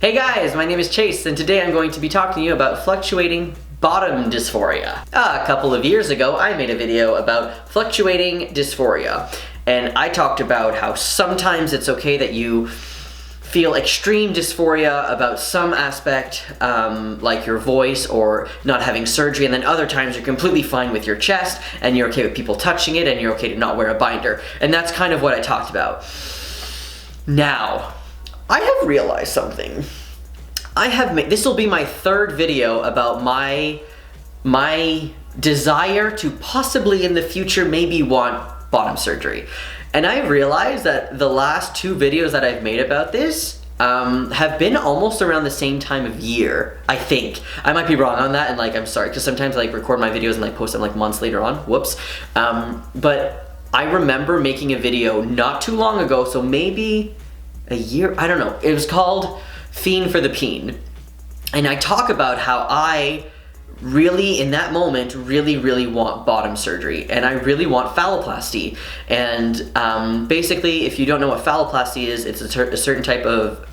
Hey guys, my name is Chase, and today I'm going to be talking to you about fluctuating bottom dysphoria. A couple of years ago, I made a video about fluctuating dysphoria, and I talked about how sometimes it's okay that you feel extreme dysphoria about some aspect, like your voice or not having surgery, and then other times you're completely fine with your chest, and you're okay with people touching it, and you're okay to not wear a binder. And that's kind of what I talked about. Now, I have realized something. This will be my third video about my desire to possibly in the future maybe want bottom surgery. And I realized that the last two videos that I've made about this have been almost around the same time of year, I think. I might be wrong on that, and I'm sorry, because sometimes I record my videos and post them months later on, whoops. But I remember making a video not too long ago, so maybe a year, I don't know. It was called Feen for the Peen. And I talk about how I really, in that moment, really want bottom surgery. And I really want phalloplasty. And basically, if you don't know what phalloplasty is, it's a certain type of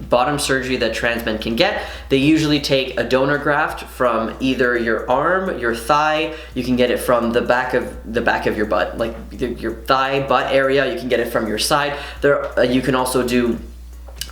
bottom surgery that trans men can get. They usually take a donor graft from either your arm, your thigh. You can get it from the back of your butt, like your thigh, butt area. You can get it from your side. You can also do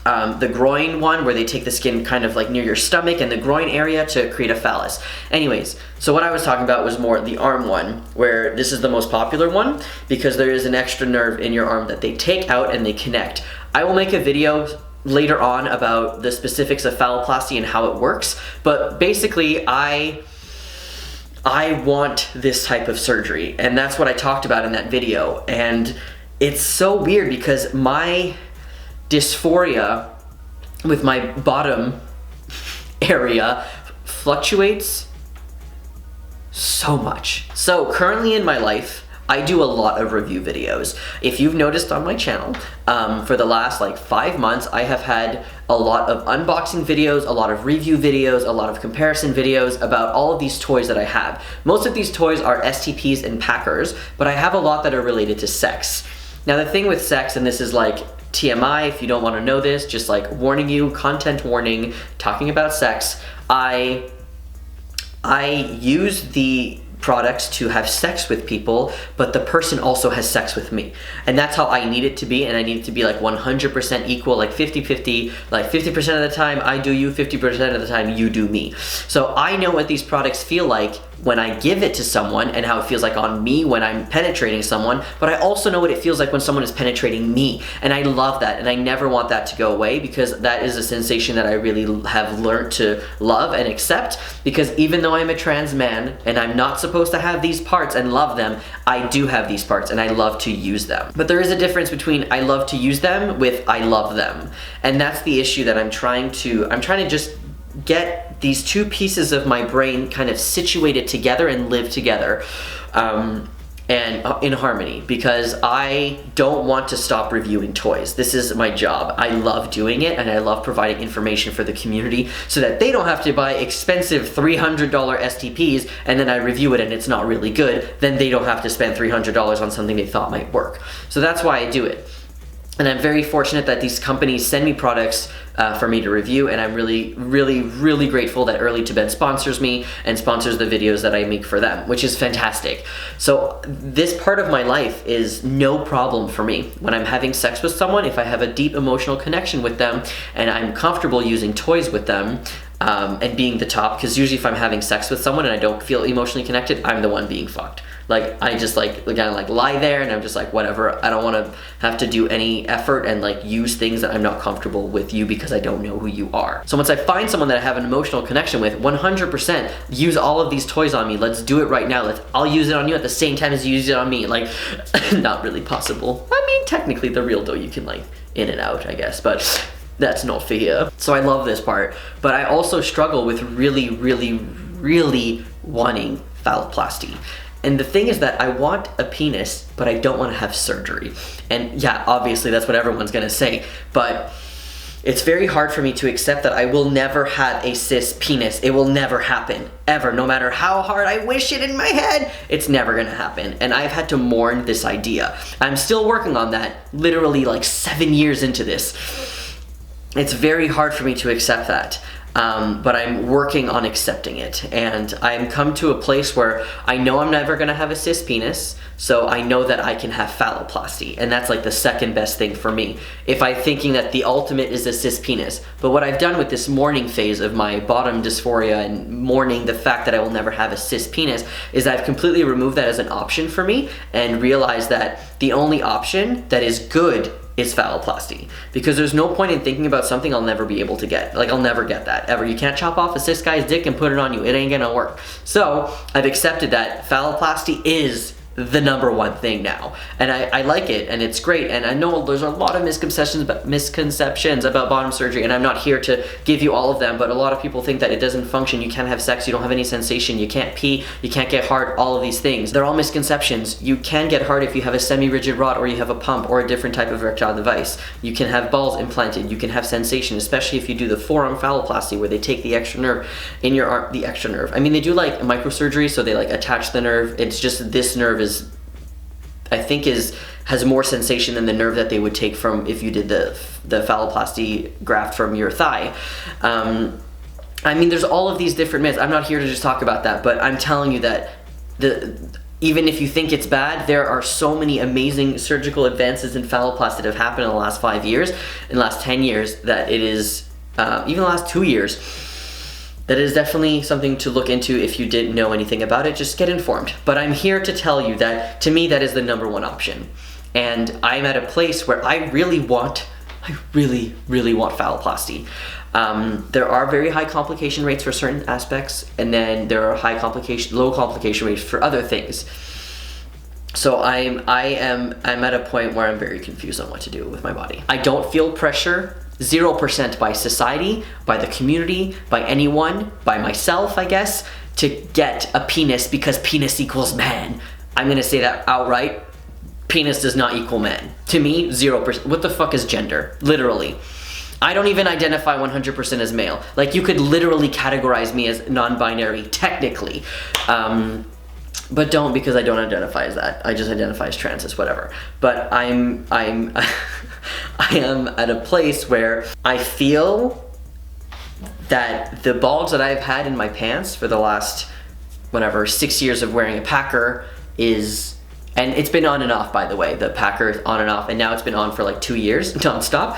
the groin one, where they take the skin kind of near your stomach and the groin area to create a phallus. Anyways, so what I was talking about was more the arm one, where this is the most popular one because there is an extra nerve in your arm that they take out and they connect. I will make a video later on about the specifics of phalloplasty and how it works, but basically I want this type of surgery, and that's what I talked about in that video. And it's so weird because my dysphoria with my bottom area fluctuates so much. So currently in my life, I do a lot of review videos. If you've noticed on my channel, for the last 5 months, I have had a lot of unboxing videos, a lot of review videos, a lot of comparison videos about all of these toys that I have. Most of these toys are STPs and packers, but I have a lot that are related to sex. Now the thing with sex, and this is TMI, if you don't want to know this, just warning you, content warning, talking about sex, I use the products to have sex with people, but the person also has sex with me. And that's how I need it to be, and I need it to be 100% equal, 50-50, 50% of the time I do you, 50% of the time you do me. So I know what these products feel like when I give it to someone and how it feels like on me when I'm penetrating someone, but I also know what it feels like when someone is penetrating me. And I love that, and I never want that to go away, because that is a sensation that I really have learned to love and accept, because even though I'm a trans man and I'm not supposed to have these parts and love them, I do have these parts and I love to use them. But there is a difference between I love to use them with I love them. And that's the issue that I'm trying to just get these two pieces of my brain kind of situated together and live together and in harmony, because I don't want to stop reviewing toys. This is my job. I love doing it, and I love providing information for the community so that they don't have to buy expensive $300 STPs and then I review it and it's not really good. Then they don't have to spend $300 on something they thought might work. So that's why I do it. And I'm very fortunate that these companies send me products for me to review, and I'm really grateful that Early to Bed sponsors me and sponsors the videos that I make for them, which is fantastic. So this part of my life is no problem for me. When I'm having sex with someone, if I have a deep emotional connection with them and I'm comfortable using toys with them, and being the top, because usually if I'm having sex with someone and I don't feel emotionally connected, I'm the one being fucked. I just lie there and I'm just whatever. I don't want to have to do any effort and use things that I'm not comfortable with you because I don't know who you are. So once I find someone that I have an emotional connection with, 100% use all of these toys on me. Let's do it right now. I'll use it on you at the same time as you use it on me. Not really possible. I mean, technically the real dough you can in and out, I guess, but that's not for here. So I love this part, but I also struggle with really wanting phalloplasty. And the thing is that I want a penis, but I don't want to have surgery. And yeah, obviously that's what everyone's gonna say, but it's very hard for me to accept that I will never have a cis penis. It will never happen, ever. No matter how hard I wish it in my head, it's never gonna happen. And I've had to mourn this idea. I'm still working on that, literally 7 years into this. it's very hard for me to accept that. But I'm working on accepting it, and I'm come to a place where I know I'm never gonna have a cis penis, so I know that I can have phalloplasty, and that's like the second best thing for me. If I'm thinking that the ultimate is a cis penis, but what I've done with this mourning phase of my bottom dysphoria and mourning the fact that I will never have a cis penis is I've completely removed that as an option for me and realized that the only option that is good is phalloplasty, because there's no point in thinking about something I'll never be able to get. Like, I'll never get that, ever. You can't chop off a cis guy's dick and put it on you. It ain't gonna work. So I've accepted that phalloplasty is the number one thing now, and I like it, and it's great. And I know there's a lot of misconceptions about bottom surgery, and I'm not here to give you all of them, but a lot of people think that it doesn't function, you can't have sex, you don't have any sensation, you can't pee, you can't get hard, all of these things. They're all misconceptions. You can get hard if you have a semi-rigid rod, or you have a pump, or a different type of erectile device. You can have balls implanted, you can have sensation, especially if you do the forearm phalloplasty, where they take the extra nerve in your arm, the extra nerve. I mean, they do like microsurgery, so they like attach the nerve. It's just this nerve is, I think, has more sensation than the nerve that they would take from if you did the phalloplasty graft from your thigh. I mean, there's all of these different myths. I'm not here to just talk about that, but I'm telling you that even if you think it's bad, there are so many amazing surgical advances in phalloplasty that have happened in the last 5 years, in the last 10 years, that it is, even the last 2 years, that is definitely something to look into. If you didn't know anything about it, just get informed. But I'm here to tell you that, to me, that is the number one option. And I'm at a place where I really want phalloplasty. There are very high complication rates for certain aspects, and then there are low complication rates for other things. So I'm at a point where I'm very confused on what to do with my body. I don't feel pressure, 0% by society, by the community, by anyone, by myself, I guess, to get a penis because penis equals man. I'm gonna say that outright. Penis does not equal man. To me, 0%. What the fuck is gender? Literally. I don't even identify 100% as male. Like, you could literally categorize me as non-binary, technically. But don't, because I don't identify as that. I just identify as trans, as whatever. But I am at a place where I feel that the bulge that I've had in my pants for the last, 6 years of wearing a packer is, and it's been on and off, by the way. The packer is on and off, and now it's been on for like 2 years, nonstop.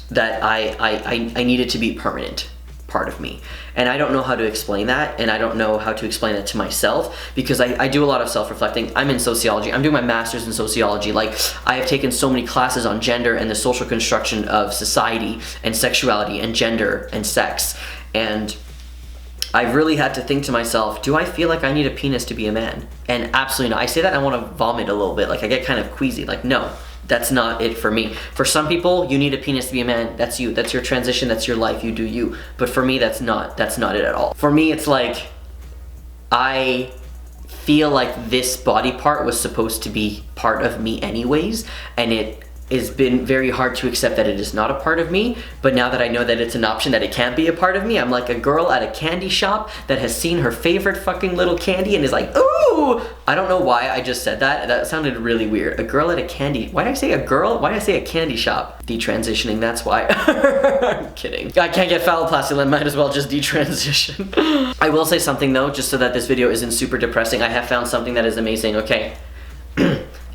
That I need it to be permanent part of me. And I don't know how to explain that, and I don't know how to explain it to myself, because I do a lot of self-reflecting. I'm in sociology. I'm doing my master's in sociology. Like, I have taken so many classes on gender and the social construction of society and sexuality and gender and sex. And I've really had to think to myself, do I feel like I need a penis to be a man? And absolutely not. I say that and I want to vomit a little bit. Like, I get kind of queasy. Like, no. That's not it for me. For some people, you need a penis to be a man. That's you. That's your transition. That's your life. You do you. But for me, that's not it at all. For me, it's like, I feel like this body part was supposed to be part of me anyways, and it has been very hard to accept that it is not a part of me. But now that I know that it's an option, that it can't be a part of me, I'm like a girl at a candy shop that has seen her favorite fucking little candy and is like, ooh! I don't know why I just said that. That sounded really weird. A girl at a candy, why did I say a girl? Why did I say a candy shop? Detransitioning, that's why. I'm kidding. I can't get phalloplasty, then might as well just detransition. I will say something though, just so that this video isn't super depressing. I have found something that is amazing, okay?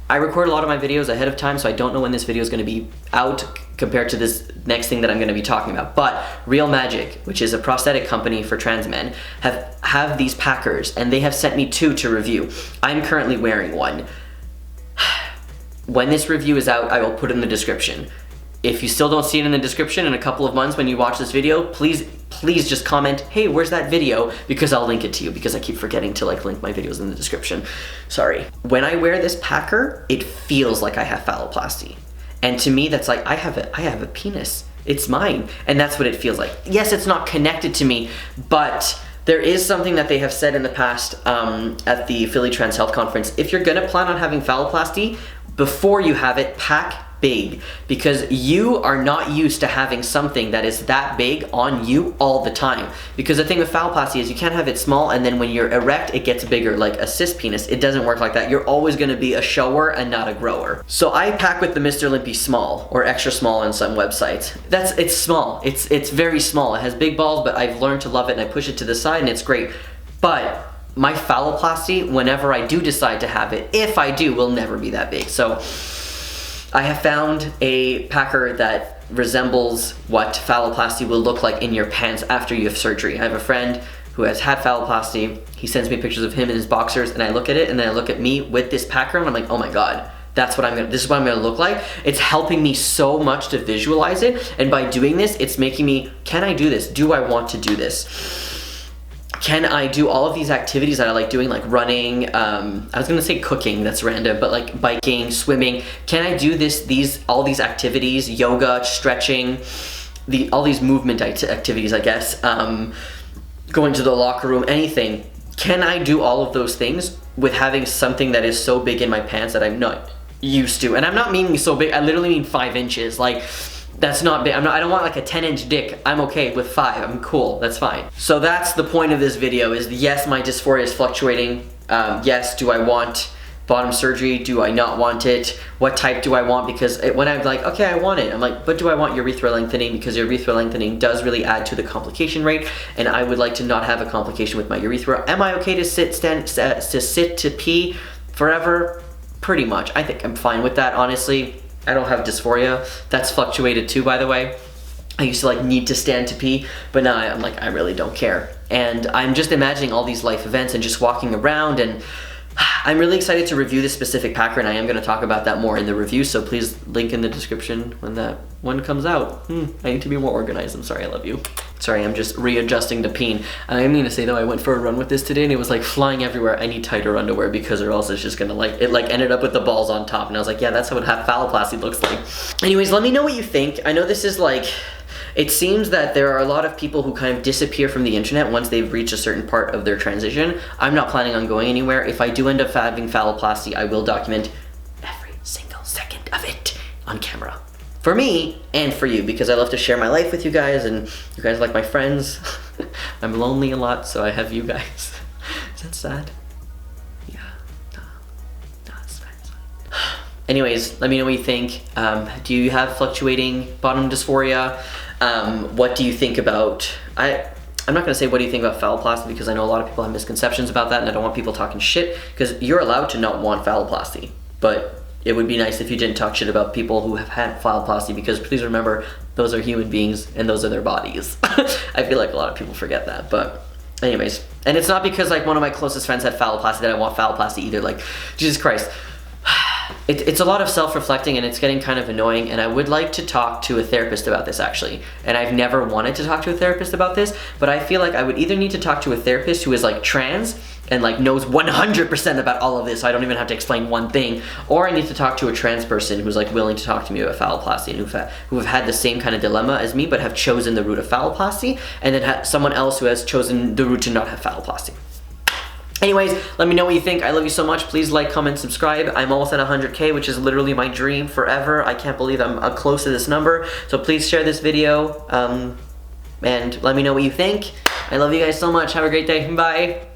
I record a lot of my videos ahead of time, so I don't know when this video is going to be out compared to this next thing that I'm going to be talking about. But Real Magik, which is a prosthetic company for trans men, have these packers, and they have sent me 2 to review. I'm currently wearing one. When this review is out, I will put it in the description. If you still don't see it in the description in a couple of months when you watch this video, please just comment, hey, where's that video? Because I'll link it to you, because I keep forgetting to like link my videos in the description. Sorry. When I wear this packer, it feels like I have phalloplasty. And to me, that's like, I have a penis. It's mine. And that's what it feels like. Yes, it's not connected to me, but there is something that they have said in the past at the Philly Trans Health Conference. If you're gonna plan on having phalloplasty, before you have it, pack big, because you are not used to having something that is that big on you all the time. Because the thing with phalloplasty is you can't have it small and then when you're erect it gets bigger like a cis penis. It doesn't work like that. You're always going to be a shower and not a grower. So I pack with the Mr. Limpy Small, or extra small on some websites. It's small. It's very small. It has big balls, but I've learned to love it and I push it to the side and it's great. But my phalloplasty, whenever I do decide to have it, if I do, will never be that big. So I have found a packer that resembles what phalloplasty will look like in your pants after you have surgery. I have a friend who has had phalloplasty. He sends me pictures of him in his boxers and I look at it and then I look at me with this packer and I'm like, oh my God, this is what I'm gonna look like. It's helping me so much to visualize it. And by doing this, it's making me, can I do this? Do I want to do this? Can I do all of these activities that I like doing, like running, I was gonna say cooking, that's random, but like biking, swimming. Can I do all these activities, yoga, stretching, all these movement activities, I guess, going to the locker room, anything. Can I do all of those things with having something that is so big in my pants that I'm not used to? And I'm not meaning so big, I literally mean 5 inches. Like, that's not big. I don't want like a 10-inch dick. I'm okay with 5. I'm cool. That's fine. So that's the point of this video is, yes, my dysphoria is fluctuating. Yes, do I want bottom surgery? Do I not want it? What type do I want? Because when I'm like, okay, I want it, I'm like, but do I want urethral lengthening? Because urethral lengthening does really add to the complication rate, and I would like to not have a complication with my urethra. Am I okay to sit to pee forever? Pretty much. I think I'm fine with that, honestly. I don't have dysphoria. That's fluctuated too, by the way. I used to like need to stand to pee, but now I'm like, I really don't care. And I'm just imagining all these life events and just walking around, and I'm really excited to review this specific packer, and I am going to talk about that more in the review, so please link in the description when that one comes out. I need to be more organized. I'm sorry, I love you. Sorry, I'm just readjusting to Peen. I am going to say though, I went for a run with this today and it was like flying everywhere. I need tighter underwear because or else it's just going to like, it like ended up with the balls on top, and I was like, yeah, that's what phalloplasty looks like. Anyways, let me know what you think. I know this is like, it seems that there are a lot of people who kind of disappear from the internet once they've reached a certain part of their transition. I'm not planning on going anywhere. If I do end up having phalloplasty, I will document every single second of it on camera. For me and for you, because I love to share my life with you guys, and you guys are like my friends. I'm lonely a lot, so I have you guys. Is that sad? Yeah. No, it's fine. Anyways, let me know what you think. Do you have fluctuating bottom dysphoria? What do you think about, I'm not going to say what do you think about phalloplasty, because I know a lot of people have misconceptions about that and I don't want people talking shit, because you're allowed to not want phalloplasty, but it would be nice if you didn't talk shit about people who have had phalloplasty, because please remember, those are human beings and those are their bodies. I feel like a lot of people forget that, but anyways. And it's not because like one of my closest friends had phalloplasty that I want phalloplasty either. Like, Jesus Christ. It's a lot of self-reflecting and it's getting kind of annoying, and I would like to talk to a therapist about this actually. And I've never wanted to talk to a therapist about this, but I feel like I would either need to talk to a therapist who is like trans and like knows 100% about all of this, so I don't even have to explain one thing, or I need to talk to a trans person who's like willing to talk to me about phalloplasty and who have had the same kind of dilemma as me but have chosen the route of phalloplasty, and then someone else who has chosen the route to not have phalloplasty. Anyways, let me know what you think. I love you so much. Please like, comment, subscribe. I'm almost at 100K, which is literally my dream forever. I can't believe I'm close to this number. So please share this video and let me know what you think. I love you guys so much. Have a great day. Bye.